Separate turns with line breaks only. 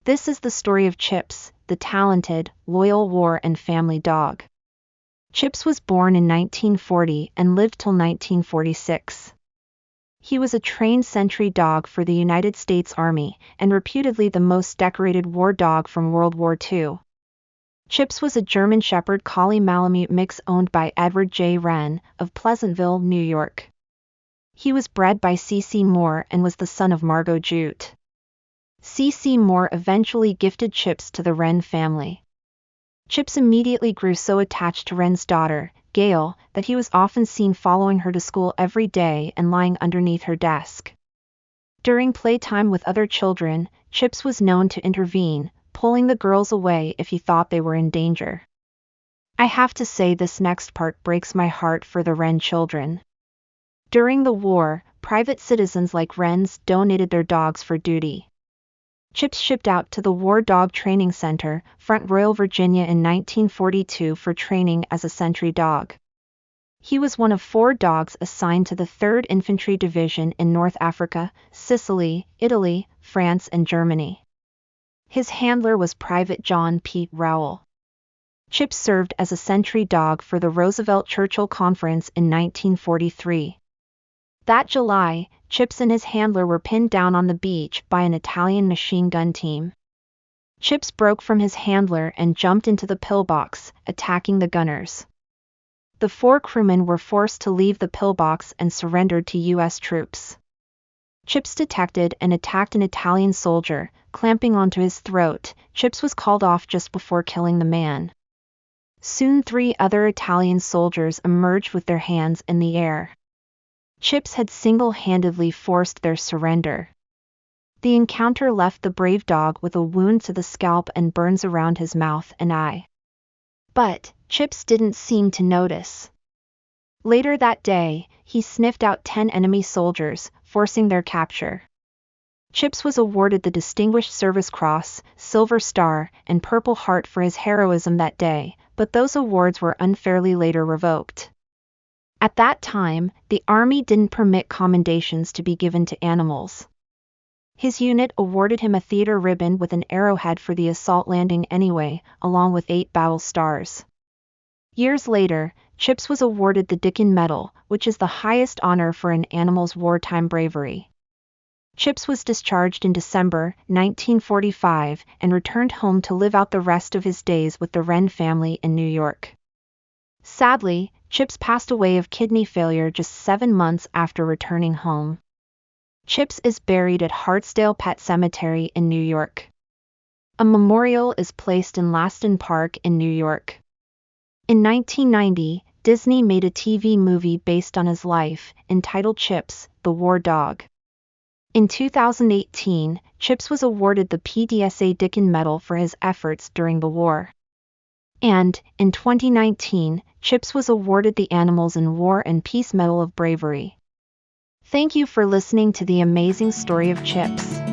This is the story of Chips, the talented, loyal war and family dog. Chips was born in 1940 and lived till 1946. He was a trained sentry dog for the United States Army and reputedly the most decorated war dog from World War II. Chips was a German Shepherd Collie Malamute mix owned by Edward J. Wren of Pleasantville, New York. He was bred by C.C. Moore and was the son of Margot Jute. C.C. Moore eventually gifted Chips to the Wren family. Chips immediately grew so attached to Wren's daughter, Gail, that he was often seen following her to school every day and lying underneath her desk. During playtime with other children, Chips was known to intervene, pulling the girls away if he thought they were in danger. I have to say this next part breaks my heart for the Wren children. During the war, private citizens like Wrens donated their dogs for duty. Chips shipped out to the War Dog Training Center, Front Royal, Virginia in 1942 for training as a sentry dog. He was one of 4 dogs assigned to the 3rd Infantry Division in North Africa, Sicily, Italy, France and Germany. His handler was Private John P. Rowell. Chips served as a sentry dog for the Roosevelt-Churchill Conference in 1943. That July, Chips and his handler were pinned down on the beach by an Italian machine gun team. Chips broke from his handler and jumped into the pillbox, attacking the gunners. The 4 crewmen were forced to leave the pillbox and surrendered to U.S. troops. Chips detected and attacked an Italian soldier, clamping onto his throat. Chips was called off just before killing the man. Soon 3 other Italian soldiers emerged with their hands in the air. Chips had single-handedly forced their surrender. The encounter left the brave dog with a wound to the scalp and burns around his mouth and eye. But Chips didn't seem to notice. Later that day, he sniffed out 10 enemy soldiers, forcing their capture. Chips was awarded the Distinguished Service Cross, Silver Star, and Purple Heart for his heroism that day, but those awards were unfairly later revoked. At that time, the Army didn't permit commendations to be given to animals. His unit awarded him a theater ribbon with an arrowhead for the assault landing anyway, along with 8 battle stars. Years later, Chips was awarded the Dickin Medal, which is the highest honor for an animal's wartime bravery. Chips was discharged in December 1945 and returned home to live out the rest of his days with the Wren family in New York. Sadly, Chips passed away of kidney failure just 7 months after returning home. Chips is buried at Hartsdale Pet Cemetery in New York. A memorial is placed in Laston Park in New York. In 1990, Disney made a TV movie based on his life, entitled Chips, the War Dog. In 2018, Chips was awarded the PDSA Dickin Medal for his efforts during the war. And, in 2019, Chips was awarded the Animals in War and Peace Medal of Bravery. Thank you for listening to the amazing story of Chips.